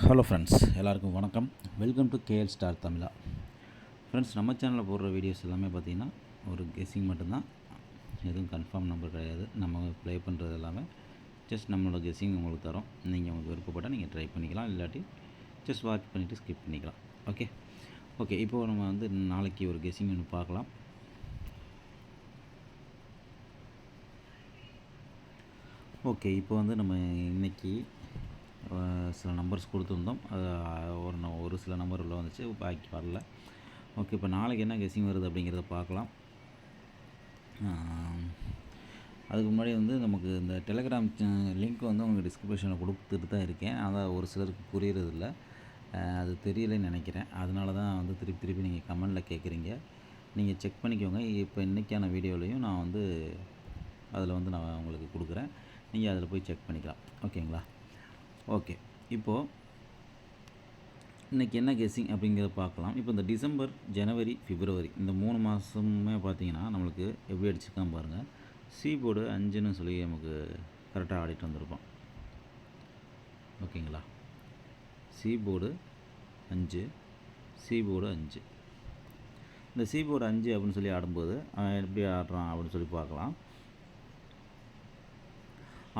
Hello friends, எல்லாருக்கும் வணக்கம். Welcome to KL star Tamizha. Friends, நம்ம சேனலில் போடுற வீடியோஸ் எல்லாமே பார்த்திங்கன்னா ஒரு கெஸ்ஸிங் மட்டும்தான், எதுவும் கன்ஃபார்ம் நம்பர் கிடையாது. நம்ம ப்ளே பண்ணுறது எல்லாமே ஜஸ்ட் நம்மளோட கெஸ்ஸிங் உங்களுக்கு தரோம். நீங்கள் உங்களுக்கு விருப்பப்பட்டால் நீங்கள் ட்ரை பண்ணிக்கலாம், இல்லாட்டி ஜஸ்ட் வாட்ச் பண்ணிவிட்டு ஸ்கிப் பண்ணிக்கலாம். ஓகே இப்போது நம்ம வந்து நாளைக்கு ஒரு கெஸ்ஸிங் ஒன்று பார்க்கலாம். ஓகே, இப்போ வந்து நம்ம இன்றைக்கி சில நம்பர்ஸ் கொடுத்துருந்தோம். அது ஒரு சில நம்பர் உள்ள வந்துச்சு, பாக்கி வரல. ஓகே, இப்போ நாளைக்கு என்ன கெஸ்ஸிங் வருது அப்படிங்கிறத பார்க்கலாம். அதுக்கு முன்னாடி வந்து நமக்கு இந்த டெலிகிராம் லிங்க் வந்து உங்களுக்கு டிஸ்கிரிப்ஷனில் கொடுத்துட்டு தான் இருக்கேன். அதான் ஒரு சிலருக்கு புரியறதில்ல, அது தெரியலைன்னு நினைக்கிறேன். அதனால தான் வந்து திருப்பி நீங்கள் கமெண்டில் கேட்குறீங்க. நீங்கள் செக் பண்ணிக்கோங்க. இப்போ இன்றைக்கான வீடியோலையும் நான் வந்து அதில் வந்து நான் உங்களுக்கு கொடுக்குறேன். நீங்கள் அதில் போய் செக் பண்ணிக்கலாம். ஓகேங்களா? ஓகே, இப்போது இன்றைக்கி என்ன கெஸ்ஸிங் அப்படிங்கிறத பார்க்கலாம். இப்போ இந்த டிசம்பர், ஜனவரி, பிப்ரவரி இந்த 3 மாதமுமே பார்த்திங்கன்னா நம்மளுக்கு எப்படி அடிச்சுக்காம பாருங்கள். சி போர்டு 5ன்னு சொல்லி நமக்கு கரெக்டாக ஆடிட்டு வந்திருப்போம். ஓகேங்களா? C board 5, C board 5. இந்த சி போர்டு 5 அப்படின்னு சொல்லி ஆடும்போது எப்படி ஆடுறான் அப்படின்னு சொல்லி பார்க்கலாம்.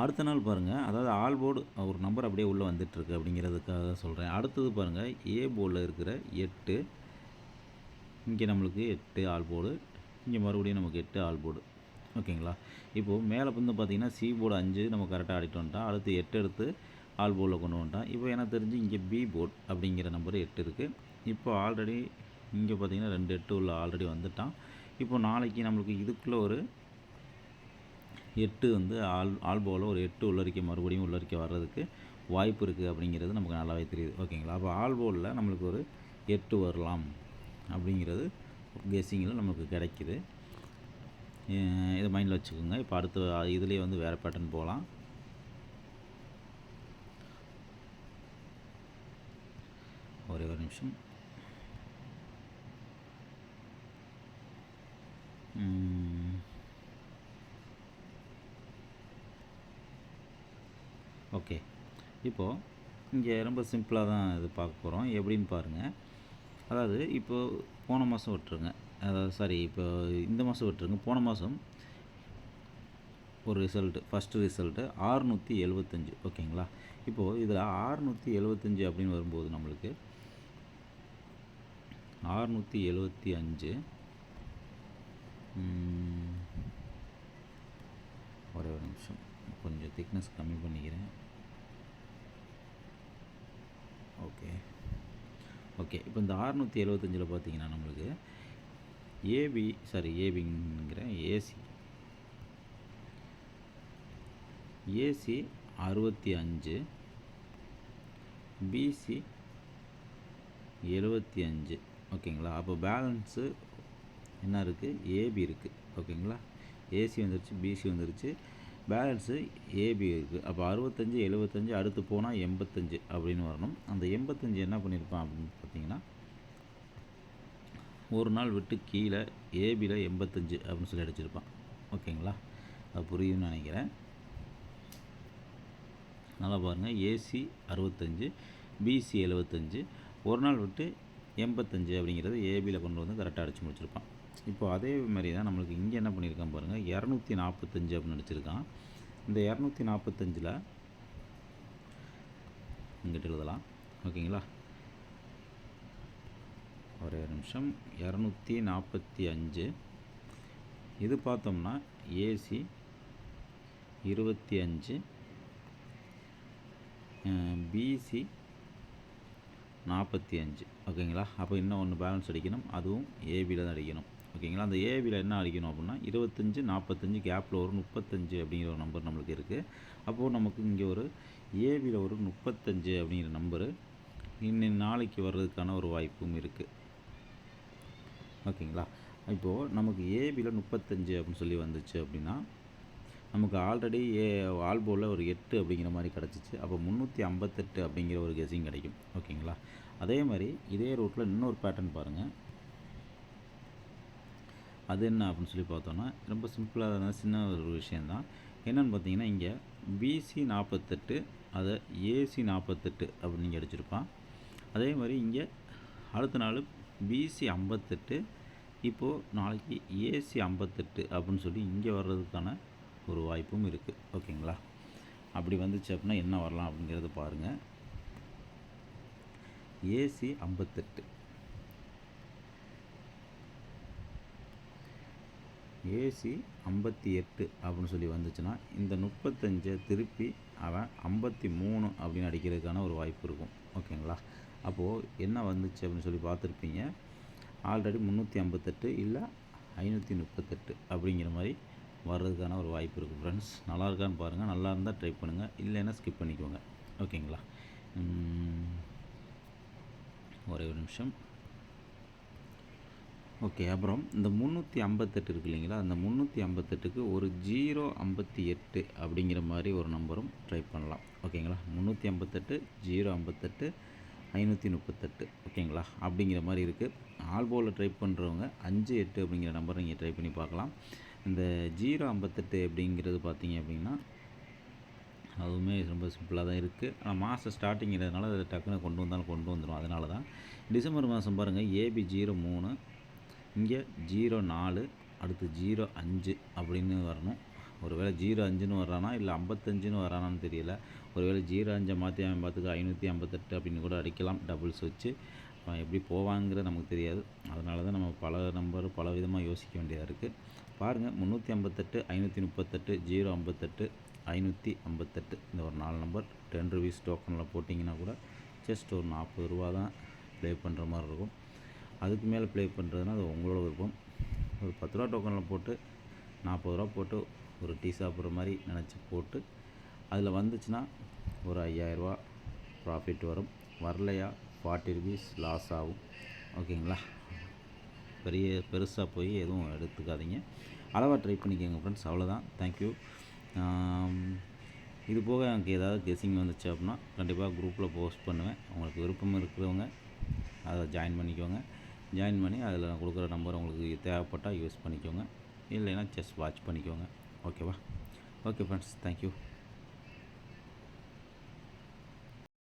அடுத்த நாள் பாருங்கள், அதாவது ஆல் போர்டு ஒரு நம்பர் அப்படியே உள்ளே வந்துட்டுருக்கு அப்படிங்கிறதுக்காக சொல்கிறேன். அடுத்தது பாருங்கள், ஏ போர்டில் இருக்கிற 8, இங்கே நம்மளுக்கு 8 ஆல் போர்டு, இங்கே மறுபடியும் நமக்கு 8 ஆல் போர்டு. ஓகேங்களா? இப்போது மேலே வந்து பார்த்திங்கன்னா சி போர்டு 5 நம்ம கரெக்டாக ஆடிட்டு வந்துட்டோம். அடுத்து 8 எடுத்து ஆல் போர்டில் கொண்டு வந்துட்டோம். இப்போ எனக்கு தெரிஞ்சு இங்கே பி போர்டு அப்படிங்கிற நம்பர் 8 இருக்குது. இப்போ ஆல்ரெடி இங்கே பார்த்திங்கன்னா 2 8 உள்ள ஆல்ரெடி வந்துட்டான். இப்போ நாளைக்கு நம்மளுக்கு இதுக்குள்ளே ஒரு 8 வந்து ஆல்போவில் ஒரு 8 உள்ளரிக்கை மறுபடியும் உள்ளரிக்கை வர்றதுக்கு வாய்ப்பு இருக்குது அப்படிங்கிறது நமக்கு நல்லாவே தெரியுது. ஓகேங்களா? அப்போ ஆல்போவில் நம்மளுக்கு ஒரு 8 வரலாம் அப்படிங்கிறது கெஸ்ஸிங்கில் நமக்கு கிடைக்கிது. இதை மைண்டில் வச்சுக்கோங்க. இப்போ அடுத்த இதுலேயே வந்து வேறு பேட்டர்ன் போகலாம். ஒரே ஒரு நிமிஷம். ஓகே, இப்போது இங்கே ரொம்ப சிம்பிளாக தான் இது பார்க்க போகிறோம். எப்படின்னு பாருங்கள். அதாவது இப்போது போன மாதம் விட்டுருங்க, அதாவது இப்போ இந்த மாதம் விட்டுருங்க. போன மாதம் ஒரு ரிசல்ட்டு, ஃபஸ்ட்டு ரிசல்ட்டு 675. ஓகேங்களா? இப்போது இதில் 675 அப்படின்னு வரும்போது நம்மளுக்கு 675 ஒரே ஒரு நிமிஷம், கொஞ்சம் திக்னஸ் கம்மி பண்ணிக்கிறேன். ஓகே இப்போ இந்த 675 பார்த்தீங்கன்னா நம்மளுக்கு ஏபிங்கிற ஏசி 65, பிசி 75. ஓகேங்களா? அப்போ பேலன்ஸு என்ன இருக்குது? ஏபி இருக்குது. ஓகேங்களா? ஏசி வந்துருச்சு, பிசி வந்துருச்சு, பேலன்ஸு ஏபி இருக்குது. அப்போ 65 75 அடுத்து போனால் 85 அப்படின்னு வரணும். அந்த 85 என்ன பண்ணியிருப்பான் அப்படின்னு பார்த்தீங்கன்னா, ஒரு நாள் விட்டு கீழே ஏபியில் 85 அப்படின்னு சொல்லி அடிச்சிருப்பான். ஓகேங்களா? அது புரியும்னு நினைக்கிறேன். நல்லா பாருங்கள், ஏசி 65, பிசி 75, ஒரு நாள் விட்டு 85 அப்படிங்கிறது ஏபியில் கொண்டு வந்து கரெக்டாக அடித்து முடிச்சிருப்பான். இப்போ அதே மாதிரி தான் நம்மளுக்கு இங்கே என்ன பண்ணியிருக்கான் பாருங்கள், 245 அப்படின்னு அடிச்சிருக்கான். இந்த 245 இங்கிட்ட எழுதலாம். ஓகேங்களா? ஒரே நிமிஷம். 245 இது பார்த்தோம்னா ஏசி 25, பிசி 45. ஓகேங்களா? அப்போ இன்னும் ஒன்று பேலன்ஸ் அடிக்கணும், அதுவும் ஏபியில் தான் அடிக்கணும். ஓகேங்களா? அந்த ஏபியில் என்ன அடிக்கணும் அப்படின்னா 25 45 கேப்பில் ஒரு 35 அப்படிங்கிற ஒரு நம்பர் நம்மளுக்கு இருக்குது. அப்போது நமக்கு இங்கே ஒரு ஏபியில் ஒரு 35 அப்படிங்கிற நம்பரு இன்னும் நாளைக்கு வர்றதுக்கான ஒரு வாய்ப்பும் இருக்குது. ஓகேங்களா? இப்போது நமக்கு ஏபியில் 35 அப்படின்னு சொல்லி வந்துச்சு அப்படின்னா நமக்கு ஆல்ரெடி ஆல்போவில் ஒரு 8 அப்படிங்கிற மாதிரி கிடச்சிச்சு. அப்போ 358 அப்படிங்கிற ஒரு கெஸ்ஸிங் கிடைக்கும். ஓகேங்களா? அதே மாதிரி இதே ரூட்டில் இன்னொரு பேட்டர்ன் பாருங்கள். அது என்ன அப்படின்னு சொல்லி பார்த்தோன்னா ரொம்ப சிம்பிளாக சின்ன ஒரு விஷயந்தான். என்னென்னு பார்த்தீங்கன்னா, இங்கே பிசி 48 அதை ஏசி 48 அப்படின்னு இங்கே அடிச்சிருப்பான். அதே மாதிரி இங்கே அடுத்த நாள் பிசி 58, இப்போது நாளைக்கு ஏசி 58 அப்படின்னு சொல்லி இங்கே வர்றதுக்கான ஒரு வாய்ப்பும் இருக்குது. ஓகேங்களா? அப்படி வந்துச்சு அப்படின்னா என்ன வரலாம் அப்படிங்கிறது பாருங்கள். ஏசி 58, ஏசி 58 அப்படின்னு சொல்லி வந்துச்சுன்னா இந்த 35 திருப்பி அவன் 53 அப்படின்னு அடிக்கிறதுக்கான ஒரு வாய்ப்பு இருக்கும். ஓகேங்களா? அப்போது என்ன வந்துச்சு அப்படின்னு சொல்லி பார்த்துருப்பீங்க. ஆல்ரெடி 358 இல்லை 538 அப்படிங்கிற மாதிரி வர்றதுக்கான ஒரு வாய்ப்பு இருக்குது ஃப்ரெண்ட்ஸ். நல்லா இருக்கான்னு பாருங்கள். நல்லா இருந்தால் ட்ரை பண்ணுங்கள், இல்லைன்னா ஸ்கிப் பண்ணிக்கோங்க. ஓகேங்களா? ஒரே ஒரு நிமிஷம். ஓகே, அப்புறம் இந்த 358 இருக்கு இல்லைங்களா, அந்த 358க்கு ஒரு 058 அப்படிங்கிற மாதிரி ஒரு நம்பரும் ட்ரை பண்ணலாம். ஓகேங்களா? 358 058 538. ஓகேங்களா? அப்படிங்கிற மாதிரி இருக்குது. ஆல்போவில் ட்ரை பண்ணுறவங்க 58 அப்படிங்கிற நம்பரை நீங்கள் ட்ரை பண்ணி பார்க்கலாம். இந்த 058 அப்படிங்கிறது பார்த்தீங்க அப்படின்னா அதுவுமே ரொம்ப சிம்பிளாக தான் இருக்குது. ஆனால் மாதம் ஸ்டார்டிங்கிறதுனால அதை டக்குன்னு கொண்டு வந்தாலும் கொண்டு வந்துடும். அதனால தான் டிசம்பர் மாதம் பாருங்கள், ஏபி 03, இங்கே 04, அடுத்து 05 அப்படின்னு வரணும். ஒருவேளை 05ன்னு வர்றானா இல்லை 55ன்னு வரானான்னு தெரியல. ஒருவேளை 05 மாற்றி அவன் பார்த்துக்க 558 அப்படின்னு கூட அடிக்கலாம், டபுள்ஸ் வச்சு. எப்படி போவாங்கிறது நமக்கு தெரியாது. அதனால தான் நம்ம பல நம்பர் பல விதமாக யோசிக்க வேண்டியதாக இருக்குது. பாருங்கள், 358 538 058 558 இந்த ஒரு 4 நம்பர் 10 ரூபீஸ் டோக்கனில் போட்டிங்கன்னா கூட ஜஸ்ட் ஒரு 40 ரூபா தான் ப்ளே பண்ணுற மாதிரி இருக்கும். அதுக்கு மேலே ப்ளே பண்ணுறதுனா அது உங்களோட விருப்பம். ஒரு 10 ரூபா டோக்கனில் போட்டு 40 ரூபா போட்டு ஒரு டீ சாப்பிட்ற மாதிரி நினச்சி போட்டு அதில் வந்துச்சுன்னா ஒரு 5000 ரூபா ப்ராஃபிட் வரும். வரலையா 40 ருபீஸ் லாஸ் ஆகும். ஓகேங்களா? பெருசாக போய் எதுவும் எடுத்துக்காதீங்க. அளவாக ட்ரை பண்ணிக்கோங்க ஃப்ரெண்ட்ஸ். அவ்வளோதான். தேங்க்யூ. இது போக எனக்கு ஏதாவது கெஸ்ஸிங் வந்துச்சு அப்படின்னா கண்டிப்பாக குரூப்பில் போஸ்ட் பண்ணுவேன். உங்களுக்கு விருப்பம் இருக்கிறவங்க அதை ஜாயின் பண்ணிக்கோங்க. ஜாயின் பண்ணி அதில் நான் கொடுக்குற நம்பர் உங்களுக்கு தேவைப்பட்டால் யூஸ் பண்ணிக்கோங்க, இல்லைன்னா ஜஸ்ட் வாட்ச் பண்ணிக்கோங்க. ஓகேவா? Okay friends, thank you.